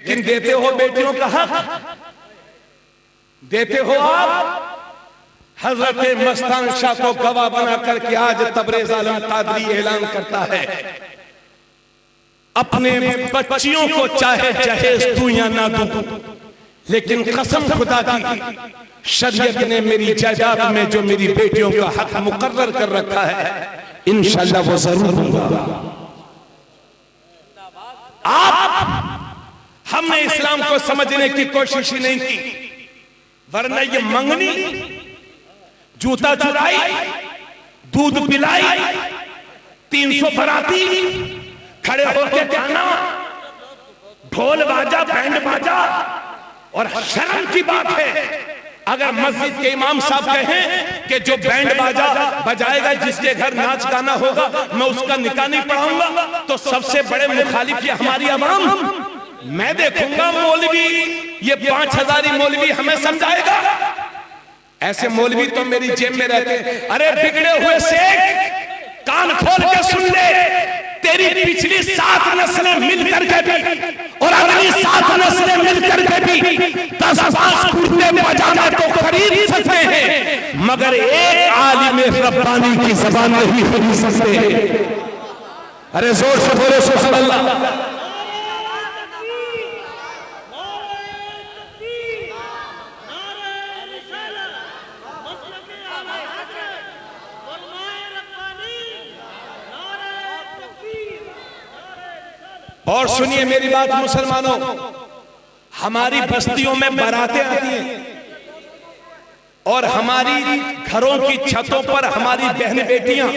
लेकिन देते हो बेटियों का हक, देते हो आप। हजरत मस्तान शाह को गवाह बना करके आज तबरेज आलम कादरी ऐलान करता है, अपने बच्चियों को चाहे जहेज दूं या ना दूं, लेकिन कसम खुदा की शरीयत ने मेरी जायदाद में जो मेरी बेटियों का हक मुकर्रर कर रखा है, इंशाअल्लाह वो जरूर दूंगा। हमने इस्लाम को समझने की कोशिश ही नहीं की, वरना ये मंगनी, जूता चुराई, दूध पिलाई, 300 बराती खड़े होकर गाना, ढोल बाजा, बैंड बाजा। और शर्म की बात है अगर मस्जिद के इमाम साहब कहें कि जो बैंड बाजा बजाएगा, जिसके घर नाच गाना होगा, मैं उसका निकाह नहीं पढ़ाऊंगा, तो सबसे बड़े मुखालिफ ये हमारी अवाम। मैं देखूंगा मौलवी, ये 5000 मौलवी हमें समझाएगा। ऐसे मौलवी तो मेरी जेब में रहते हैं। अरे बिगड़े हुए शेख, कान खोल के सुन ले, तेरी पिछली 7 नस्लें मिलकर के भी और अगली 7 नस्लें मिलकर के भी 10-5 कुर्ते पजामा तो खरीद सकते हैं, मगर एक आलिम रब्बानी की ज़बान नहीं खरीद सकते। अरे जोर से बोलो सुभान अल्लाह। और सुनिए मेरी बात मुसलमानों, हमारी बस्तियों में बारातें आती हैं और हमारी घरों की छतों पर हमारी बहन बेटियां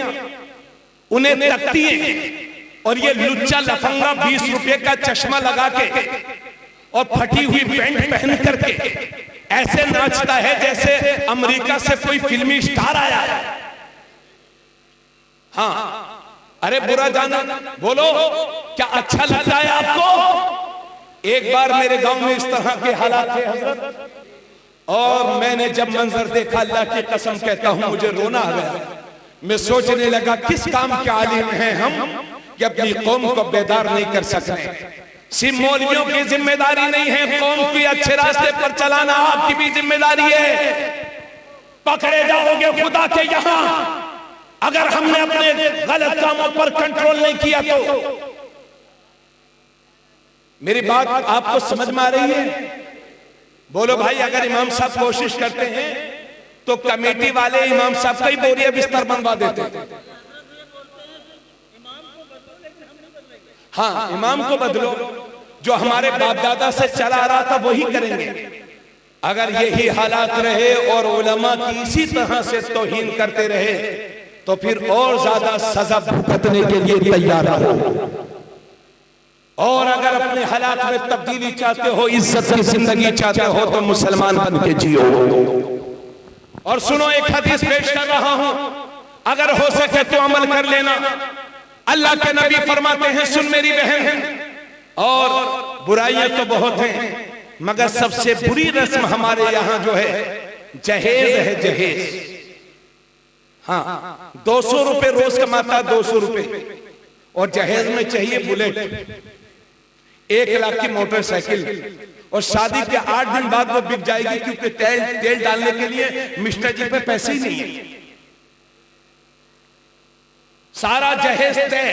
उन्हें तकती हैं, और ये लुच्चा लफंगा 20 रुपए का चश्मा लगा के और फटी हुई पैंट पहन करके ऐसे नाचता है जैसे अमेरिका से कोई फिल्मी स्टार आया है। हाँ, अरे बुरा जाना, बोलो क्या अच्छा लगता है आपको? एक बार मेरे गांव में इस तरह के हालात थे हजरत, और मैंने जब मंजर देखा, अल्लाह की कसम कहता हूं मुझे रोना आ गया। मैं सोचने लगा किस काम के आलिम हैं हम कि अपनी कौम को बेदार नहीं कर सकते। सिर्फ मौलवियों की जिम्मेदारी नहीं है, कौम की अच्छे रास्ते पर चलाना आपकी भी जिम्मेदारी है। पकड़े जाओगे खुदा के यहां अगर हमने अपने गलत कामों पर कंट्रोल नहीं किया तो। मेरी बात आपको समझ में आ रही है? बोलो भाई, अगर इमाम साहब कोशिश करते हैं तो कमेटी वाले इमाम साहब का ही बोरिया बिस्तर बनवा देते हैं। हाँ, इमाम को बदलो, जो हमारे बाप दादा से चला आ रहा था वही करेंगे। अगर यही हालात रहे और उलमा की इसी तरह से तौहीन करते रहे तो फिर और ज्यादा सजा भुगतने के लिए तैयार रहो। और अगर अपने हालात में तब्दीली चाहते हो, इज्जत की जिंदगी चाहते हो, तो मुसलमान बन के जियो। और सुनो, एक हदीस पेश कर रहा हूं, अगर हो सके तो अमल कर लेना। अल्लाह के नबी फरमाते हैं, सुन मेरी बहन, और बुराइयां तो बहुत हैं, मगर सबसे बुरी रस्म हमारे यहाँ जो है जहेज है, जहेज। हाँ, 200 रुपए रोज कमाता, 200 रुपए, और जहेज में चाहिए बुलेट, 1 लाख की मोटरसाइकिल, और शादी के 8 दिन बाद वो बिक जाएगी, क्योंकि तेल डालने के लिए मिस्टर जी पे पैसे ही नहीं है। सारा जहेज तय।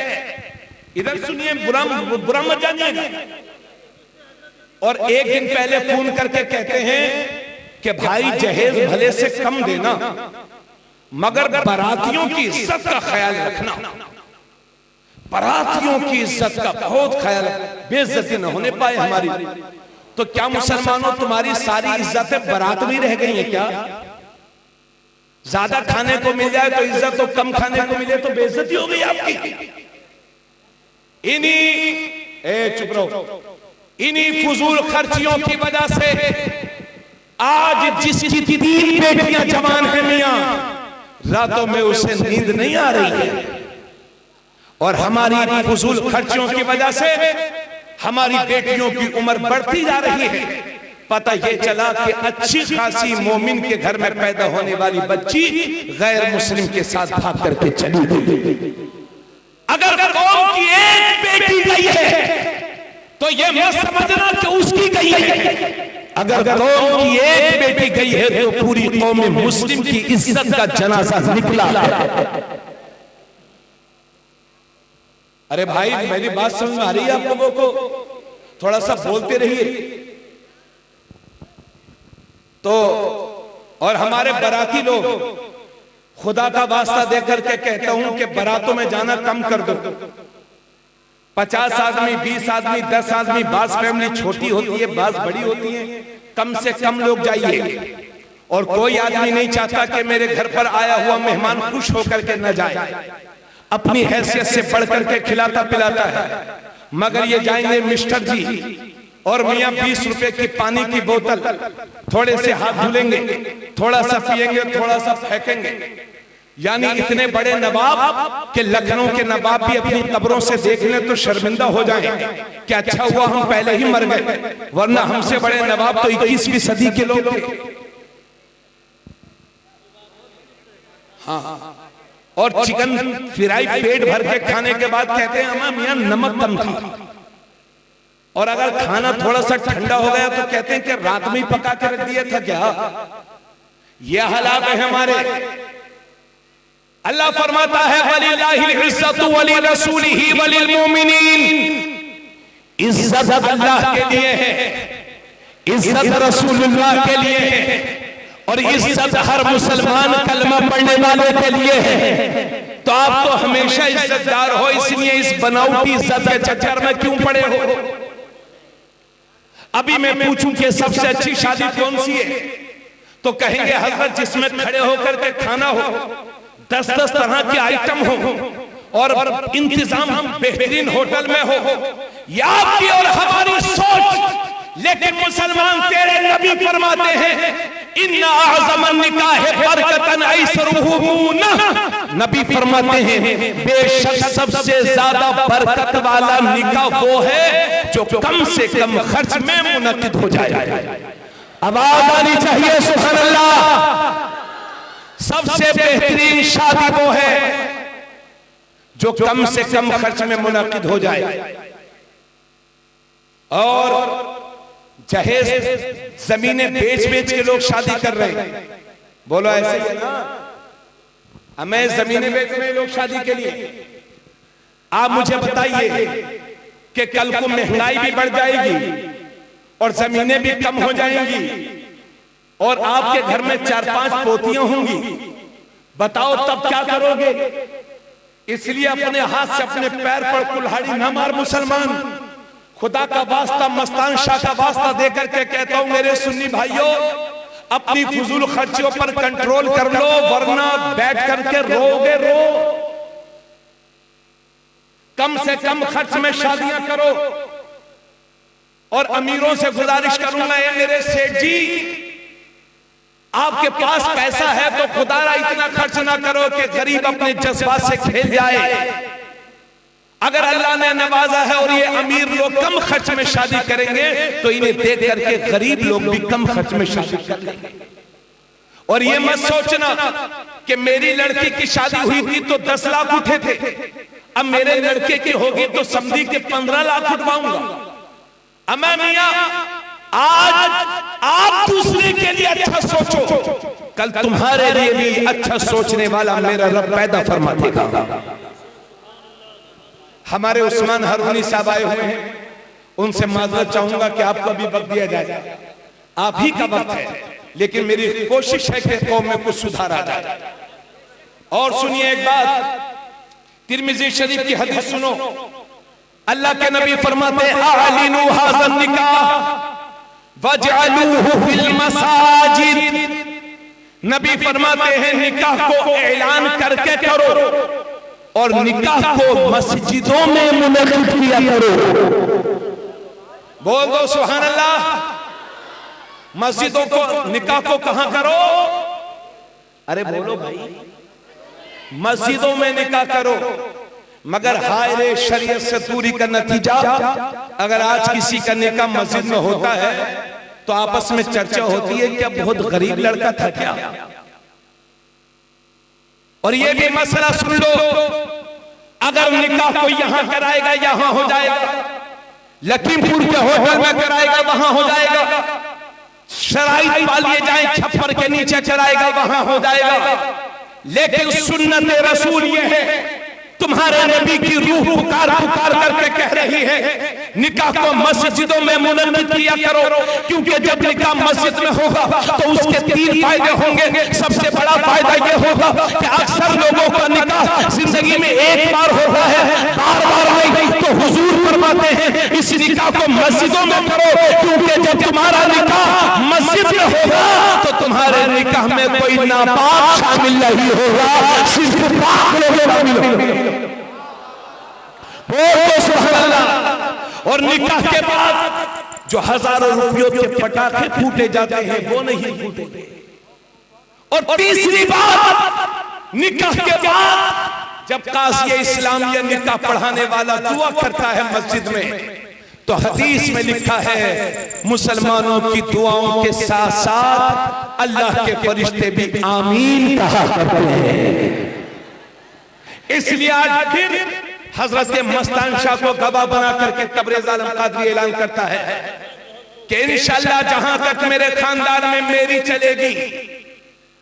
इधर सुनिए, बुरा मत जानिएगा। और एक दिन पहले फोन करके कहते हैं कि भाई जहेज भले से कम देना, मगर बारातियों की इज्जत का ख्याल रखना। बारातियों की इज्जत का बहुत ख्याल, बेइज्जती न होने पाए हमारी। तो क्या मुसलमानों, तुम्हारी सारी इज्जतें बारात में रह गई हैं क्या? ज्यादा खाने को मिल जाए तो इज्जत, तो कम खाने को मिले तो बेइज्जती हो गई आपकी। चुप रहो, इन्हीं फुजूल खर्चियों की वजह से आज जिसकी 3 बेटियां जवान है मियां, रातों में उसे नींद नहीं आ रही है। और हमारी फुजूल खर्चियों की वजह से हमारी बेटियों की उम्र बढ़ती जा रही है। पता ये चला कि अच्छी खासी मोमिन के घर में पैदा होने वाली बच्ची गैर मुस्लिम के साथ भाग करके चली गई। अगर कौम की एक बेटी गई है तो ये मत समझना कि उस अगर कौम की एक बेटी गई है तो पूरी कौम मुस्लिम की इज्जत का जनाजा निकला है। अरे भाई मेरी बात समझ में आ रही है आप लोगों को? थोड़ा सा बोलते रहिए। तो और हमारे बाराती लोग, खुदा का वास्ता देकर के कहता हूं कि बारातों में जाना कम कर दो। 50 आदमी, 20 आदमी, 10 आदमी, बास फैमिली छोटी होती है, बास बड़ी होती है, कम से कम लोग जाइए। और कोई आदमी नहीं चाहता कि मेरे घर पर आया हुआ मेहमान खुश होकर के न जाए, अपनी हैसियत से बढ़कर के खिलाता पिलाता है। मगर ये जाएंगे मिस्टर जी और मियाँ 20 रुपए की पानी की बोतल, थोड़े से हाथ धुलेंगे, थोड़ा सा पिएंगे, थोड़ा सा फेंकेंगे। यानी इतने बड़े नवाब के लखनऊ के नवाब भी अपनी कब्रों से देख लें तो शर्मिंदा हो जाएं कि अच्छा हुआ हम पहले ही मर गए, वरना हमसे बड़े नवाब तो 21वीं सदी के लोग थे। हाँ, और चिकन फ्राई पेट भर के खाने के बाद कहते हैं अम्मा मियां नमक कम था। और अगर खाना थोड़ा सा ठंडा हो गया तो कहते हैं कि रात में ही पका के रख दिया था क्या? ये हालात है हमारे। अल्लाह फरमाता है वलिल्लाहिल इज्जतु वली रसूलिही वलिल मोमिनीन। इज्जत अल्लाह के लिए है, इज्जत रसूलुल्लाह के लिए है, और इज्जत हर मुसलमान कलमा पढ़ने वाले के लिए है। तो आप तो हमेशा इज्जतदार हो, इसलिए इस बनावटी इज्जत के चक्कर में क्यों पड़े हो? अभी मैं पूछूं कि सबसे अच्छी शादी कौन सी है, तो कहेंगे हजरत जिसमें खड़े होकर के खाना हो, 10-10 तरह के आइटम हो, और इंतजाम बेहतरीन होटल में हो। या आपकी और हमारी सोच। लेकिन मुसलमान तेरे नबी फरमाते हैं इन्ना आज़मन निकाह बरकतन ऐसरुहु। नबी फरमाते हैं बेशक सबसे ज्यादा बरकत वाला निकाह वो है जो कम से कम खर्च में मुनक्किद हो जाए। आवाज आनी चाहिए सुभान अल्लाह। सबसे बेहतरीन शादी वो है जो कम से कम खर्च में मुनक्किद हो जाए। और जहेज जमीनें बेच बेच के लोग शादी कर रहे हैं। बोलो ऐसे ही ना, हमें जमीनें बेच रहे हैं लोग शादी के लिए। आप मुझे बताइए कि कल को महंगाई भी बढ़ जाएगी और जमीनें भी कम हो जाएंगी और आपके घर में 4-5 पोतियां होंगी, बताओ तब क्या करोगे? इसलिए अपने हाथ से अपने पैर पर कुल्हाड़ी ना मार मुसलमान। खुदा का वास्ता, मस्तान शाह का वास्ता देकर के कहता हूं मेरे सुन्नी भाइयों, अपनी फजूल खर्चों पर कंट्रोल कर लो, वरना बैठ करके रोगे रो। कम से कम खर्च में शादियां करो। और अमीरों से गुजारिश करूंगा, ये मेरे सेठ जी, आपके पास पैसा है तो खुदारा इतना खर्च ना करो कि गरीब अपने जज्बात से खेल जाए। अगर अल्लाह ने नवाजा है और ये अमीर लोग कम खर्च में शादी करेंगे तो इन्हें देख करके गरीब लोग भी कम खर्च में शादी करेंगे। और ये मत सोचना कि मेरी लड़की की शादी हुई थी तो 10 लाख उठे थे, अब मेरे लड़के की होगी तो समझी के 15 लाख उठवाऊंगा। अम्मा मियां, आज आप दूसरे के लिए अच्छा सोचो, कल तुम्हारे लिए भी अच्छा सोचने वाला मेरा रब पैदा फरमा देगा। हमारे उस्मान हारूनी साहब आए हुए हैं, उनसे माजरत चाहूंगा कि आपको भी वक्त दिया जाए। आप ही का वक्त है, लेकिन मेरी कोशिश है कि कौम में कुछ सुधार आ जाए। और सुनिए एक बात, तिरमिज़ी शरीफ की हदीस सुनो। अल्लाह के नबी फरमाते आलिनु हाज़न निकाह वजअलूहु फिल मसाजिद। नबी फरमाते हैं निकाह को ऐलान करके करो और निकाह को मस्जिदों में मुनक्किद किया करो। बोल दो सुभान अल्लाह। मस्जिदों को, निकाह को कहां करो? अरे बोलो भाई, मस्जिदों में निकाह करो। मगर हाय रे, शरीयत से दूरी का नतीजा, अगर आज किसी का निकाह मस्जिद में होता है तो आपस में चर्चा होती है कि बहुत गरीब लड़का था क्या। और ये भी मसला सुन लो, अगर निकाह को यहां कराएगा यहां हो जाएगा, लखीमपुर के होटल में कराएगा वहां हो जाएगा, शराइत पा लिए जाए, छप्पर के नीचे कराएगा वहां हो जाएगा। लेकिन सुन्नत रसूल ये है, तुम्हारे नबी की रूह पुकार पुकार करके कह रही है निकाह को मस्जिदों में मुनक्किद किया करो, क्योंकि जब निकाह मस्जिद में होगा तो उसके 3 फायदे होंगे। सबसे बड़ा फायदा ये होगा कि अक्सर लोगों का निकाह जिंदगी में एक बार होता है, बार बार नहीं। तो हुजूर फरमाते हैं इस निकाह को मस्जिदों में करो, क्योंकि जब तुम्हारा निकाह मस्जिद में होगा तो तुम्हारे निकाह में कोई नापाक शामिल नहीं होगा, सिर्फ पाक लोग शामिल होंगे। सुभान अल्लाह। और निकाह के बाद जो हजारों रुपयों के पटाखे फूटे जाते हैं वो नहीं फूटेंगे। और तीसरी बात, निकाह के बाद जब काज़ी इस्लाम या निकाह पढ़ाने वाला दुआ करता है मस्जिद में, तो हदीस में लिखा है मुसलमानों की दुआओं के साथ साथ अल्लाह के फरिश्ते भी आमीन कहा करते हैं। इसलिए आज फिर हजरत मस्तान शाह को गवाह बना करके तबरेज़ आलम कादरी ऐलान करता है कि इंशाअल्लाह जहां तक मेरे खानदान में मेरी चलेगी,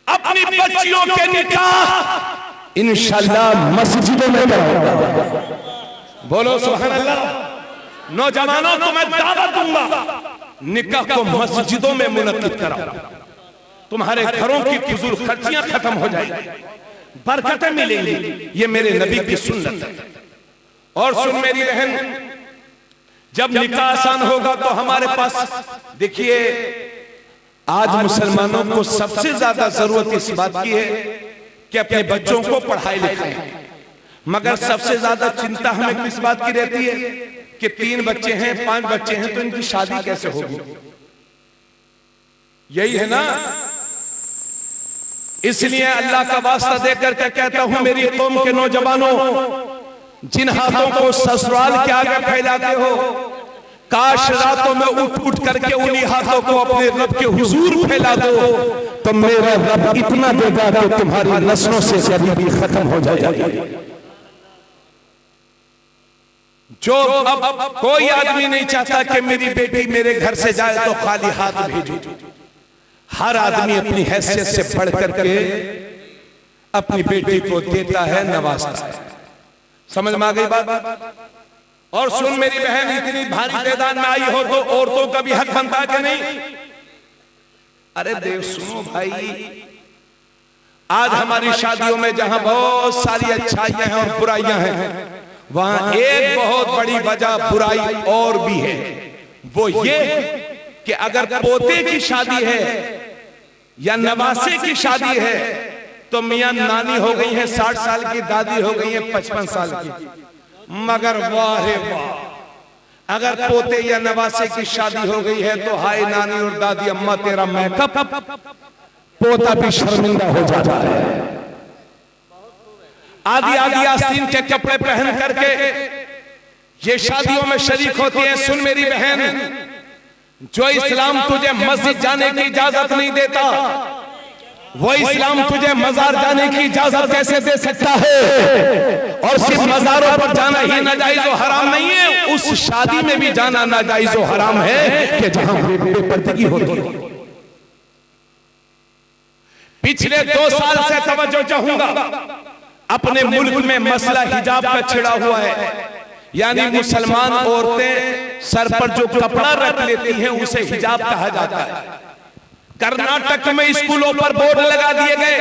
अपनी बच्चियों के निकाह इंशाअल्लाह मस्जिदों में कराऊंगा। बोलो सुभान अल्लाह। नौजवानों को मैं दावत दूंगा, निकाह को मस्जिदों में मुनक्किद कराओ, तुम्हारे घरों की फिजूल खर्चियां खत्म हो जाएंगी, बरकतें मिलेंगी। ये मेरे नबी की सुन्नत है। और सुन मेरी बहन, जब निकाह आसान होगा तो हमारे पास, देखिए आज मुसलमानों को सबसे ज्यादा जरूरत इस बात की है कि अपने बच्चों को पढ़ाई लिखाएं, मगर सबसे ज्यादा चिंता हमें किस बात की रहती है कि 3 बच्चे हैं, 5 बच्चे हैं, तो इनकी शादी कैसे होगी, यही है ना। इसलिए अल्लाह का वास्ता देकर के कहता हूं मेरी कौम के नौजवानों, जिन हाथों को ससुराल के आगे फैलाते हो, काश रातों में उठ उठ करके उन्हीं हाथों को अपने रब के हुजूर फैला दो, तो मेरा रब इतना देगा कि तुम्हारी नस्लों से गरीबी खत्म हो जाएगी। जो अब कोई आदमी नहीं चाहता कि मेरी बेटी मेरे घर से जाए तो खाली हाथ भेजो। हर आदमी अपनी हैसियत से बढ़ करके अपनी बेटी को देता है, नवाजता है। समझ में आ गई बात। और सुन मेरी बहन, इतनी भारी मैदान में आई हो तो औरतों का भी हक बनता है कि नहीं? अरे देव सुनो भाई, आज हमारी शादियों में जहां बहुत सारी अच्छाइयां हैं और बुराइयां हैं, वहां एक बहुत बड़ी वजह बुराई और भी है। वो ये कि अगर पोते की शादी है या नवासे की शादी है तो मियां नानी हो गई है 60 साल की, दादी हो गई है 55 साल की, मगर वाह रे वाह, अगर पोते या नवासे की शादी हो गई है तो हाय नानी और दादी अम्मा तेरा मेकअप, पोता भी शर्मिंदा हो जाता है। आदि आदि आस्तीन के कपड़े पहन करके ये शादियों में शरीक होती है। सुन मेरी बहन, जो इस्लाम तुझे मस्जिद जाने की इजाजत नहीं देता, वो इस्लाम तुझे मजार जाने की इजाजत कैसे दे सकता है? और सिर्फ मजारों पर जाना ही नाजायज और हराम नहीं है, उस शादी में भी जाना नाजायज और हराम है कि जहां बेपर्दगी होती है। पिछले 2 साल से तवज्जो चाहूंगा, अपने मुल्क में मसला हिजाब का छिड़ा हुआ है, यानी मुसलमान औरतें सर पर जो कपड़ा रख लेती हैं उसे हिजाब कहा जाता है। कर्नाटक में स्कूलों पर बोर्ड लगा दिए गए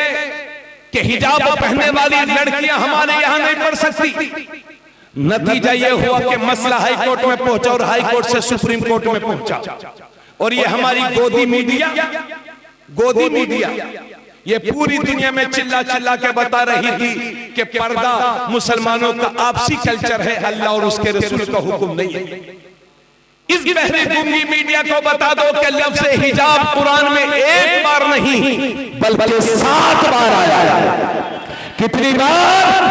कि हिजाब पहनने वाली लड़कियां हमारे यहां नहीं पढ़ सकती। नतीजा यह हुआ कि मसला हाई कोर्ट में पहुंचा और हाई कोर्ट से सुप्रीम कोर्ट में पहुंचा। और ये हमारी गोदी मीडिया ये पूरी दुनिया में चिल्ला चिल्ला के बता रही थी कि पर्दा मुसलमानों का आपसी कल्चर है, अल्लाह और उसके रसूल का हुक्म नहीं है। इस बहरी गूंगी मीडिया को बता दो कि लफ्ज़ हिजाब कुरान में 1 बार नहीं बल्कि 7 बार आया है। कितनी बार?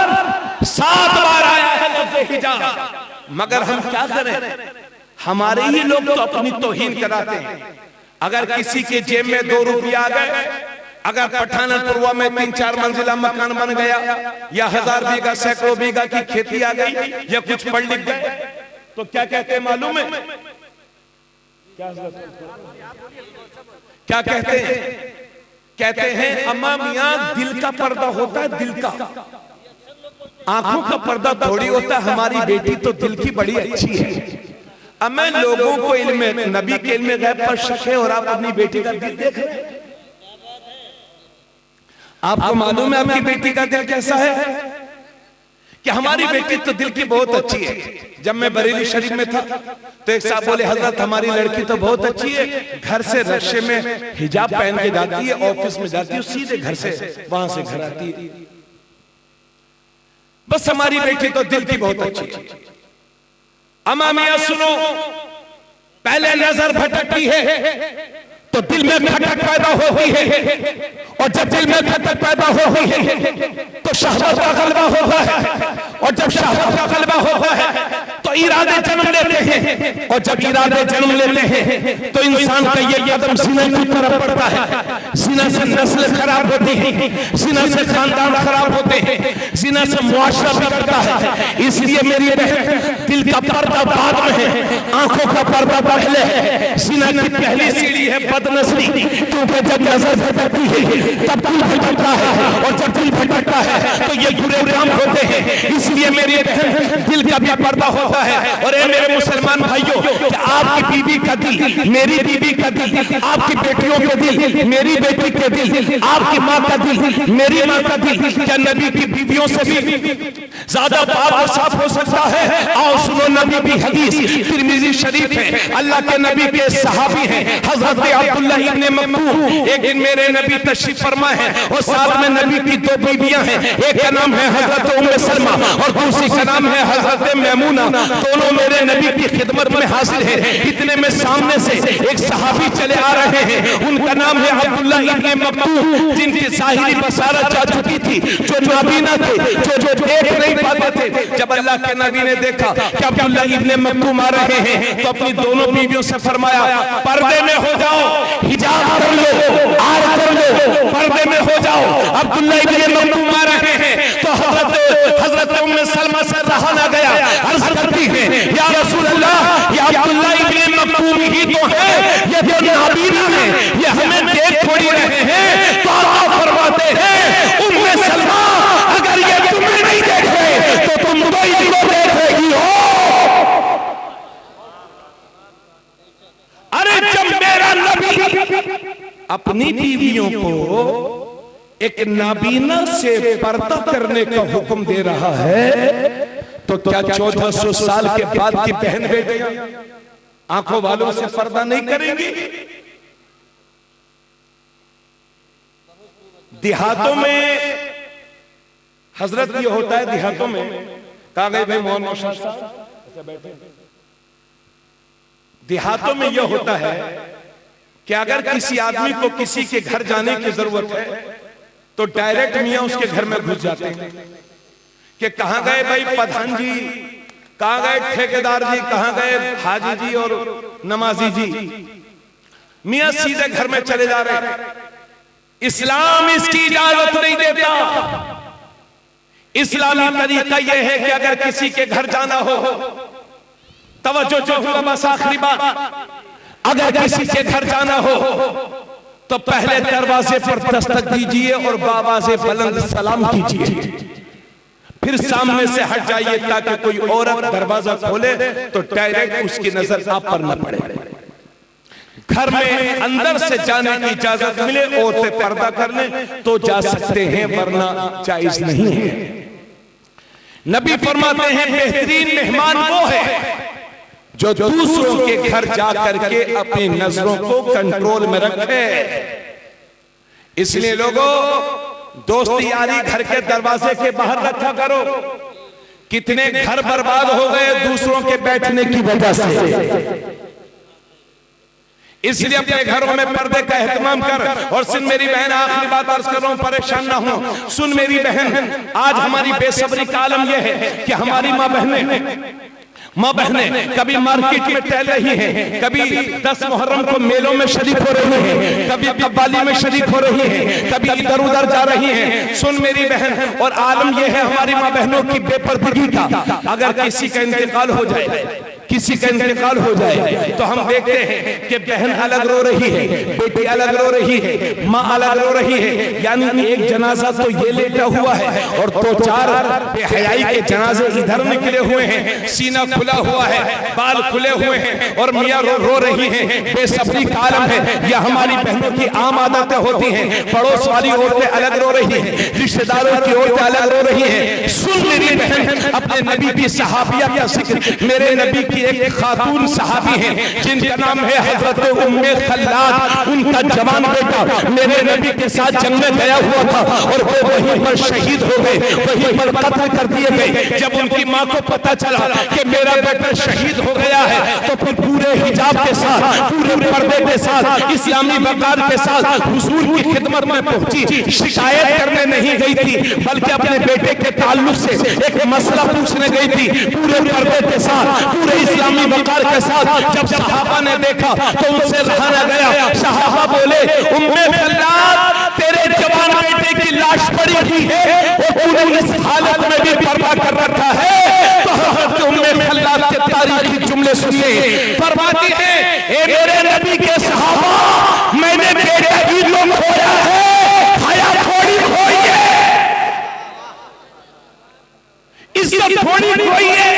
7 बार आया है लफ्ज़ हिजाब। मगर हम क्या करें, हमारे ही लोग तो अपनी तौहीन कराते हैं। अगर किसी के जेब में 2 रुपया आ गए, अगर पठानपुरवा में 3-4 मंजिला मकान बन गया, या 1000 बीघा सैकड़ों बीघा की खेती आ गई, या कुछ पढ़ लिख गए, तो क्या कहते हैं मालूम है? क्या कहते हैं? कहते हैं अम्मा मियां दिल का पर्दा होता है, दिल का, आंखों का पर्दा थोड़ी होता है। हमारी बेटी तो दिल की बड़ी अच्छी है। अब मैं लोगों को इल्म नबी के इल्म गैब पर शक है और आप अपनी बेटी का दिल देख रहे हैं। आपको मालूम है आपकी बेटी का दिल कैसा है? कि हमारी बेटी तो दिल की बहुत अच्छी है। जब मैं बरेली शरीफ में था तो एक साहब बोले हजरत हमारी लड़की तो बहुत अच्छी है, घर से रश्ते में हिजाब पहन के जाती है, ऑफिस में जाती है, सीधे घर से वहां से घर आती है। बस हमारी बेटी तो दिल की बहुत अच्छी है। अम्मा मियां सुनो, पहले नजर भटकती है तो दिल में खटक पैदा होती है, और जब दिल में खटक पैदा होती है तो शहवत का गलबा होता है, और जब शहवत का गलबा होता है तो इरादे जन्म लेते हैं, और जब इरादे जन्म लेते हैं तो इंसान का ये कदम ज़िना की तरफ बढ़ता है। ज़िना से नस्ल खराब होती है, ज़िना से खानदान खराब होते हैं, ज़िना से मुआशरा बिगड़ता है। इसलिए मेरी बहन, दिल का पर्दा बाद में है, आंखों का पर्दा पहले है। ज़िना की पहली सीढ़ी है बदनजरी, क्योंकि जब नजर भटकती है तब दिल भटकता है, और जब दिल भटकता है तो ये बुरे काम होते हैं। इसलिए मेरी बहन, दिल का भी पर्दा होता है। और ए मेरे मुसलमान भाइयों, आपकी बीवी का दिल, मेरी बीवी का दिल, आपकी बेटियों के दिल, मेरी बेटी के दिल, आपकी माँ का दिल, मेरी माँ का दिल, क्या नबी की बीवियों से भी ज्यादा पाक और साफ हो सकता है? आओ सुनो नबी की हदीस, तिरमिज़ी शरीफ है। अल्लाह के नबी के सहाबी हैं हजरत अब्दुल्ला इब्न मक्तूम। एक दिन मेरे नबी तशरीफ फरमा है और साथ में नबी की दो बीवियां हैं, एक का नाम है हजरत उम्मे सलमा और दूसरी का नाम है हजरत मैमूना। दोनों मेरे नबी की खिदमत में हाजिर है। इतने में सामने से एक सहाबी चले आ रहे हैं, उनका नाम है अब्दुल्ला इब्न मक्तूम, जिनकी ज़ाहिरी बसारत जा चुकी थी, जो नाबीना थे, जो देख नहीं पाते थे। जब अल्लाह के नबी ने देखा कि अब्दुल्ला इब्न मक्तूम आ रहे हैं तो अपनी दोनों बीवियों से फरमाया, पर्दे में हो जाओ, हिजाब कर लो, आर कर लो, पर्दे में हो जाओ। अब्दुल्ला इब्न मक्तूम आ रहे हैं तो हजरत उम्मे सलमा से रहा ना गया, अर्ज करती है, या रसूल अल्लाह, ये अब्दुल्ला इब्न मक्तूम ही तो है, ये तो नाबीना है, ये हमें देख थोड़ी रहे हैं। तो आप फरमाते हैं, उम्मे सलमा, अगर ये तुम्हें नहीं देख रहे तो तुम तो इनको देख रही हो। अरे जब मेरा नबी अपनी बीवियों को एक नाबीना से पर्दा करने का हुक्म दे रहा है तो क्या 1400 साल के बाद की बहन बेटियां आंखों वालों से पर्दा नहीं करेंगी? देहातों में हजरत ये होता है, देहातों में कहा गए भाई मोहन मौशा साहब बैठे, देहातों में यह होता है कि अगर किसी आदमी को किसी के घर जाने की जरूरत है तो डायरेक्ट मियां उसके घर में घुस जाते हैं कि कहां गए भाई प्रधान जी, कहां गए ठेकेदार जी, कहां गए हाजी जी और नमाजी जी। मियां सीधे घर में चले जा रहे हैं। इस्लाम इसकी इजाजत नहीं देता। इस्लामी तरीका यह है कि अगर किसी के घर जाना हो, तवज्जो जो हुआ बस आखिरी बात, अगर किसी के घर जाना हो तो पहले दरवाजे पर दस्तक दीजिए और बाबाज़े बुलंद सलाम कीजिए, फिर सामने से हट जाइए ताकि कोई औरत दरवाजा खोले तो डायरेक्ट उसकी नजर आप पर न पड़े। घर में अंदर से जाने की इजाजत मिले, औरतें पर्दा कर लें तो जा सकते हैं, वरना जायज नहीं है। नबी फरमाते हैं बेहतरीन मेहमान वो है जो दूसरों के घर जा करके अपनी नजरों को कंट्रोल में रखे। इसलिए लोगों, दोस्ती यारी घर के दरवाजे के बाहर रखा करो। कितने घर बर्बाद हो गए दूसरों के बैठने की वजह से। इसलिए अपने घरों में पर्दे का एहतमाम कर। और सुन मेरी बहन, आखिरी बात अर्ज कर रहा हूं, परेशान ना हो। सुन मेरी बहन, आज हमारी बेसब्री का आलम यह है कि हमारी माँ बहनें कभी मार्केट में टहल रही हैं, कभी 10 मुहर्रम को मेलों में शरीक हो रही हैं, कभी कव्वाली में शरीक हो रही हैं, कभी इधर उधर जा रही हैं। सुन मेरी बहन, और आलम यह है हमारी माँ बहनों की बेपर्दगी का, अगर किसी का इंतकाल हो जाए किसी का इंतकाल हो जाए तो हम देखते हैं कि बहन अलग रो रही है, बेटी अलग रो रही है, माँ अलग रो रही है। यानी एक जनाजा तो ये लेटा हुआ है और दो चार बेहयाई के जनाजे इधर निकले हुए हैं, सीना खुला हुआ है, बाल खुले हुए हैं और मियाँ रो रही हैं। बेसब्री का आलम है। यह हमारी बहनों की आम आदतें होती हैं। पड़ोस वाली औरतें अलग रो रही हैं, रिश्तेदारों की औरतें अलग रो रही हैं। सुन मेरी बहन, अपने नबी की सहाबिया का जिक्र। मेरे नबी की एक खातून सहाबी हैं जिनका नाम है हजरत उम्मे खल्लाद। उनका जवान बेटा मेरे नबी के साथ जंग में गया हुआ था और वो वहीं पर शहीद हो गए, वहीं पर कत्ल कर दिए गए। जब उनकी माँ को पता चला कि मेरा बेटा शहीद हो गया है तो फिर पूरे हिजाब के साथ, पूरे पर्दे के साथ, इस्लामी वकार के साथ हुजूर की खिदमत में पहुंची। शिकायत करने नहीं गई थी बल्कि अपने बेटे के ताल्लुक से एक मसला पूछने गई थी। पूरे पर्दे के साथ, पूरे इस्लामी वकार के साथ जब सहाबा ने देखा तो उनसे रहा न गया। सहाबा बोले, उम्मे खल्लाद, तेरे जवान बेटे की लाश पड़ी हुई है और तूने इस हालत में भी पर्दा कर रखा है। तो हजरत उम्मे खल्लाद के तारीखी जुमले सुनिए। फरमाती है, ए मेरे नबी के सहाबा, मैंने बेटा ही तो खोया है, हया थोड़ी खोई है, इज्जत थोड़ी खोई है।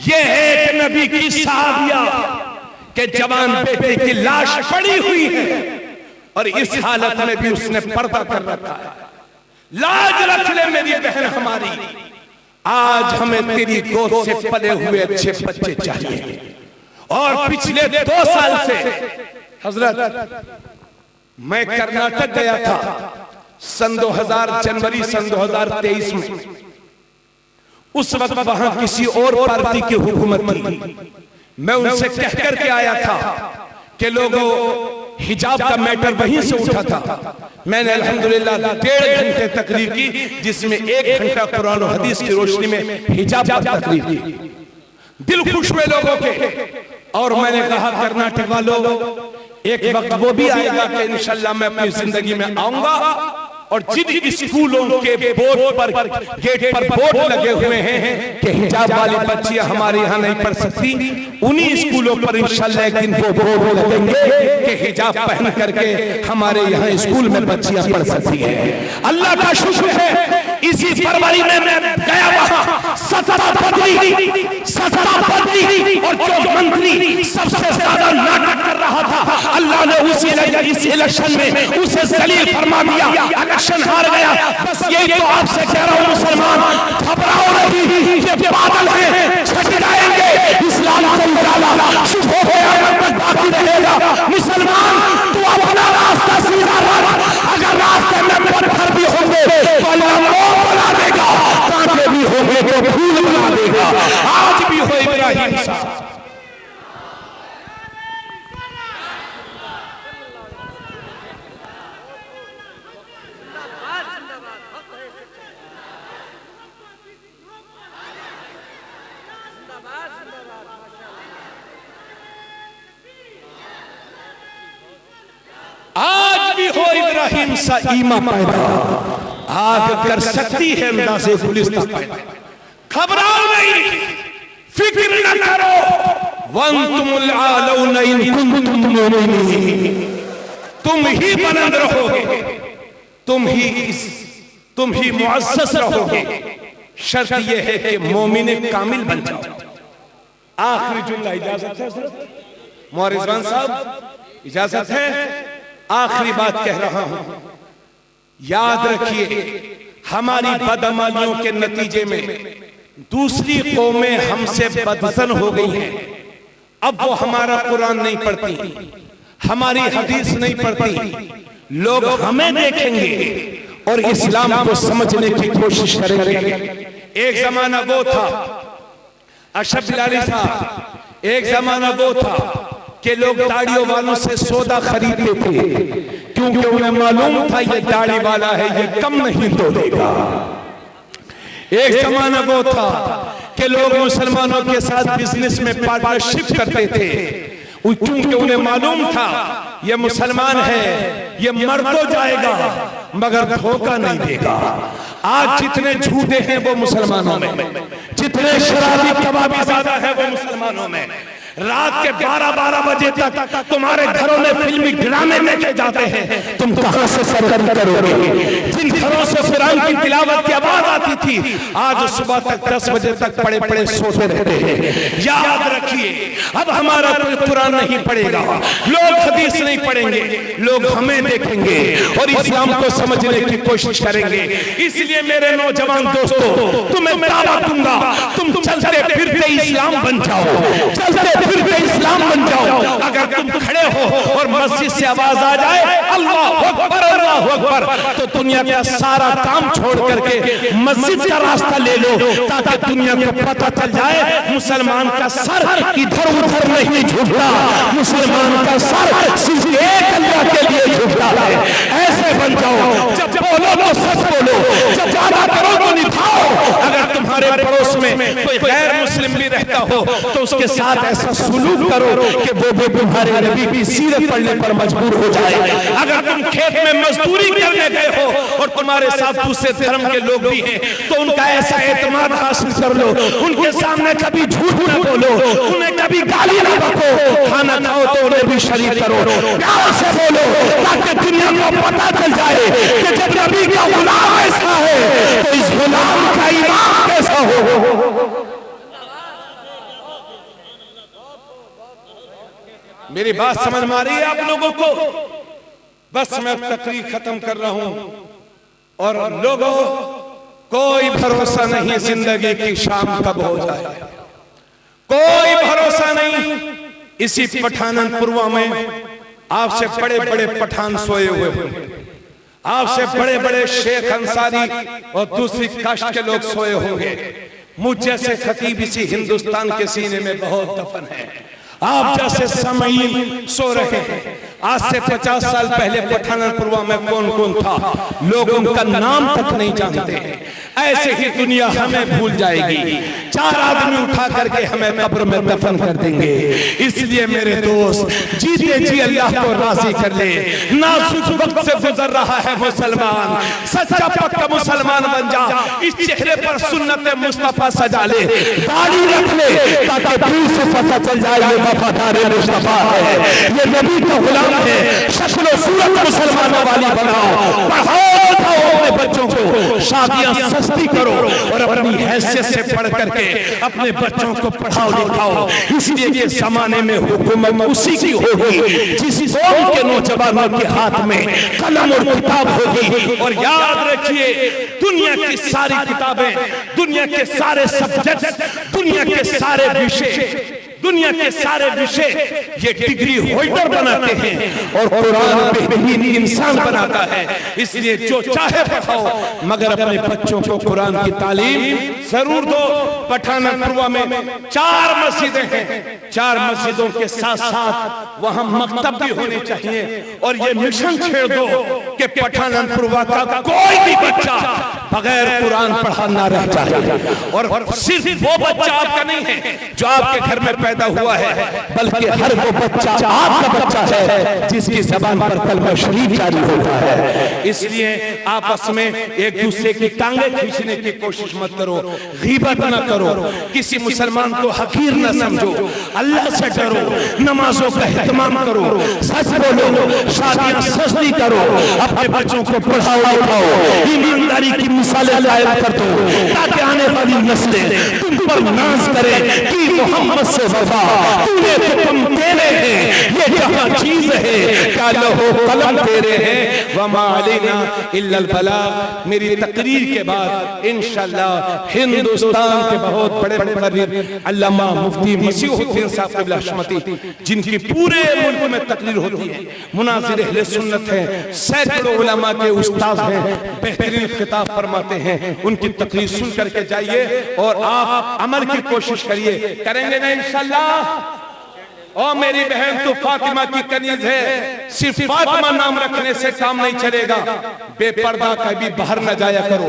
ये है कि नबी की सहाबिया के जवान बेटे की लाश पड़ी हुई है और इस हालत में भी उसने पर्दा कर रखा है। लाज रख ले मेरी बहन हमारी। आज हमें तेरी गोद से पले हुए अच्छे बच्चे चाहिए। और पिछले 2 साल से हजरत मैं कर्नाटक गया था जनवरी सन 2023 में। उस वक्त वहां किसी और पार्टी की हुकूमत थी। मैं उनसे कह करके आया था कि लोगों हिजाब का मैटर वहीं से उठा था। मैंने अल्हम्दुलिल्लाह 1.5 घंटे तकरीर की, जिसमें 1 घंटा कुरान और हदीस की रोशनी में हिजाब पर तकरीर की। दिल खुश हुए लोगों के। और मैंने कहा, कर्नाटक वालों, एक वक्त वो भी आएगा कि इंशाल्लाह मैं अपनी जिंदगी में आऊंगा और जिन स्कूलों के बोर्ड पर, गेट पर बोर्ड लगे हुए हैं कि हिजाब वाली बच्चियां हमारे यहाँ नहीं पढ़ सकती, उन्हीं स्कूलों पर इंशाल्लाह एक दिन वो बोर्ड लगेंगे कि हिजाब पहन करके हमारे यहाँ स्कूल में बच्चियां पढ़ सकती हैं। अल्लाह का शुक्र है, इसी फरवरी में मैं गया वहां, सत्ता बदली और जो मंत्री सबसे ज्यादा नाटक कर रहा था, अल्लाह ने इस इलेक्शन में उसे जलील फरमा दिया। इलेक्शन हार गया। बस यही तो आपसे कह रहा हूं, मुसलमान घबराओ नहीं, ये बादल हैं, छट जाएंगे। इस्लाम का उजाला शुभ हो गया तक बाकी रहेगा। मुसलमान तू अपना रास्ता सीधा रख। अगर रास्ते में पत्थर भी होंगे तो अल्लाह मोम बना देगा, कांटे भी होंगे तो फूल बना देगा। आज भी हो इब्राहिम साहब। आज भी हो इब्राहिम सा ईमा पैदा, आग कर सकती है अंदाज़े गुलिस्तां पैदा। घबराओ नहीं, फिक्र न करो, वंतुमुल आलौना इन कुंतुम मुमिनीन। तुम ही बुलंद रहोगे, तुम ही मुअज़्ज़ज़ रहोगे। शर्त यह है कि मोमिन कामिल बन जाओ। आखिरी जुमला, इजाजत है मोरिज़वान साहब, इजाजत है? आखिरी बात कह रहा हूं, याद रखिए, हमारी बदअमलियों के नतीजे में दूसरी कौमें हमसे बदसन हो गई हैं। अब वो हमारा कुरान नहीं पढ़ती, हमारी हदीस नहीं पढ़ती। लोग हमें देखेंगे और इस्लाम को समझने की कोशिश करेंगे। एक जमाना वो था, अशरफ बिलाली साहब, एक जमाना वो था कि लोग दाढ़ियों वालों से सौदा खरीदते थे, क्योंकि उन्हें मालूम था ये दाढ़ी वाला है, ये कम नहीं तोड़ेगा। एक जमाना वो था कि लोग मुसलमानों के साथ बिजनेस में पार्टनरशिप करते थे, क्योंकि उन्हें मालूम था ये मुसलमान है, ये मर तो जाएगा मगर धोखा नहीं देगा। आज जितने झूठे हैं वो मुसलमानों में, जितने शराबी कबाबी ज्यादा है वो मुसलमानों में। रात के 12-12 बजे तक तुम्हारे घरों में फिल्मी ड्रामे देखे जाते हैं, तुम कहां से सरगर्म करोगे? जिन घरों से कुरान की तिलावत की आवाज आती थी आज सुबह तक 10 बजे तक पड़े पड़े सोते रहते हैं। याद रखिए, अब हमारा कोई कुरान नहीं पढ़ेगा, लोग हदीस नहीं पढ़ेंगे, लोग हमें देखेंगे और इस्लाम को समझने की कोशिश करेंगे। इसलिए मेरे नौजवान दोस्तों, तुम्हें दावा दूंगा, तुम चलते फिरते इस्लाम बन जाओ, चलते फिरते इस्लाम बन जाओ। अगर तुम खड़े हो और मस्जिद से आवाज आ जाए अल्लाह अकबर अल्लाह अकबर, तो दुनिया का सारा काम छोड़ करके मस्जिद का रास्ता ले लो, ताकि दुनिया को पता चल जाए मुसलमान का सर इधर उधर नहीं झुकता, मुसलमान का सर सिर्फ एक अल्लाह के लिए झुकता है। ऐसे बन जाओ, जब बोलो तो सच बोलो, जब ज्यादा करो तो निभाओ। अगर तुम्हारे पड़ोस में कोई गैर मुस्लिम भी रहता हो तो उसके साथ ऐसा सुलूक करो कि वो भी तुम्हारे नबी की सीरत पढ़ने पर मजबूर हो जाए। अगर तुम खेत में मजदूरी करने गए हो और तुम्हारे साथ दूसरे धर्म के लोग भी हैं तो उनका ऐसा एतमाद हासिल कर लो, उनके सामने कभी झूठ न बोलो, उन्हें कभी गाली न बको, खाना खाओ तो उन्हें भी शरीक करो, प्यार से बोलो, ताकि दुनिया को पता चल जाए कि जब नबी का गुलाम ऐसा है तो इस गुलाम का ईमान कैसा हो। मेरी बात समझ में आ रही है आप लोगों को? बस मैं तकरीर खत्म कर रहा हूं। और लोगों, कोई भरोसा नहीं जिंदगी की शाम कब हो जाए, कोई भरोसा नहीं। इसी पठानपुरवा में आपसे बड़े बड़े पठान सोए हुए हैं, आपसे बड़े बड़े शेख अंसारी और दूसरी कास्ट के लोग सोए होंगे। मुझ जैसे खतीब इसी हिंदुस्तान के सीने में बहुत दफन है। आप जैसे समईन सो रहे हैं। आज से 50 साल पहले पठानपुरवा में कौन कौन था, लोग उनका नाम तक नहीं जानते हैं। ऐसे ही दुनिया हमें भूल जाएगी, 4 आदमी उठा करके हमें कब्र में दफन कर देंगे। इसलिए मेरे दोस्त, जीते जी अल्लाह को राजी कर ले। नाजुक वक्त से गुजर रहा है मुसलमान, सच्चा पक्का मुसलमान बन जा। इस चेहरे पर सुन्नत मुस्तफा सजा ले, दाढ़ी रख ले, ताकि दूर से पता चल जाए ये वफादार मुस्तफा है, ये नबी का गुलाम है। शक्ल सूरत मुसलमानों वाली बनाओ, पढ़ाओ अपने बच्चों को, शादियां सस्ती करो और अपनी हैसियत से पढ़ करके अपने बच्चों को पढ़ाओ लिखाओ। इसलिए ये जमाने में हुकूमत उसी की होगी जिस कौम के नौजवानों के हाथ में कलम और किताब होगी। और याद रखिए, दुनिया की सारी किताबें, दुनिया के सारे सब्जेक्ट, दुनिया के सारे विषय, दुनिया के सारे विषय ये डिग्री होल्डर बनाते हैं और कुरान बेहतरीन इंसान बनाता है। इसलिए जो चाहे पढ़ाओ, मगर अपने बच्चों को कुरान की तालीम जरूर दो। पठानपुरवा में 4 मस्जिदें हैं, 4 मस्जिदों के साथ साथ वहां मकतब भी होने चाहिए। और ये मिशन छेड़ दो कि पठानपुरवा का कोई भी बच्चा बगैर कुरान पढ़ा ना रह जाए। और सिर्फ वो बच्चा आपका नहीं है जो आपके घर में पैदा हुआ है, बल्कि हर वो बच्चा आपका बच्चा है जिसकी ज़बान पर कलमा शरीफ जारी होता है। इसलिए आपस में एक दूसरे की टांगें खींचने की कोशिश मत करो, गीबत न करो, किसी मुसलमान को हकीर न समझो, अल्लाह से डरो, नमाजों का एहतमाम करो, सच बोलो, शादियां सस्ती करो, अपने बच्चों को पढ़ाओ लिखाओ, ईमानदारी की मिसालें कायम कर दो, ताकि आने वाली नस्लें तुम पर नाज करें कि मोहम्मद से वफा तूने तो तुम तेरे हैं, ये जहां चीज है क्या लहो कलम तेरे हैं, वमा अलैना इल्लल बलाग। मेरी तकरीर के बाद इंशाअल्लाह हिंदुस्तान के बहुत बड़े मुफर्रिर अल्लामा मुफ्ती मसीहुद्दीन साहब क़िबला हशमती, जिनकी पूरे मुल्क में तकरीर होती है, मुनाज़िर अहले सुन्नत हैं, सैकड़ों उलमा के उस्ताद हैं, बेहतरीन खिताब फरमाते हैं। उनकी तकरीर सुन करके जाइए और आप अमल की कोशिश करिए। करेंगे ना इंशाअल्लाह? और मेरी बहन तो फातिमा की कनीज है, सिर्फ फातिमा नाम रखने से काम नहीं चलेगा। बेपर्दा कभी बाहर न जाया करो,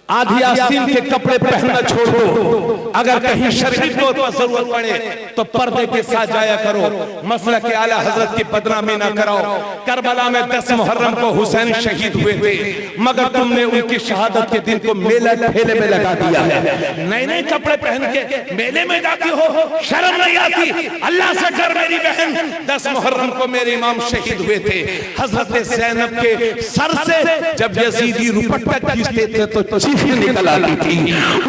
आधी आस्तीन के कपड़े पहनना छोड़ दो। अगर कहीं शरई तौर पर जरूरत पड़े तो पर्दे के साथ जाया करो। मसला के आला हजरत की बदनामी ना कराओ। करबला में 10 मुहर्रम को हुसैन शहीद हुए थे, मगर तुमने उनकी शहादत के दिन को मेला ठेले में लगा दिया है। नए नए कपड़े पहन के मेले में जाती हो, शर्म नहीं आती? अल्लाह से डर मेरी बहन। 10 मुहर्रम को मेरे इमाम शहीद हुए थे। हजरत ज़ैनब के सर से जब यजीदी रुपट्टा खींचते थे तो चीख निकल आती थी।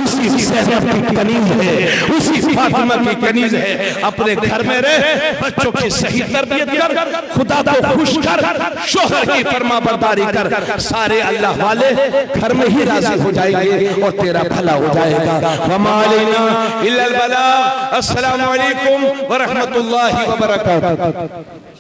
उसी ज़ैनब की कनीज है, उसी फातिमा की कनीज है। अपने घर में रह, बच्चों की सही तरबियत कर, खुदा को खुश कर, शोहर की फरमाबरदारी कर, सारे अल्लाह वाले घर में ही राजी हो जाएंगे और तेरा भला हो जाएगा। वमा अलैना इल्लल बलाग। अस्सलामु अलैकुम व रहमतुल्लाहि व बरकातहू।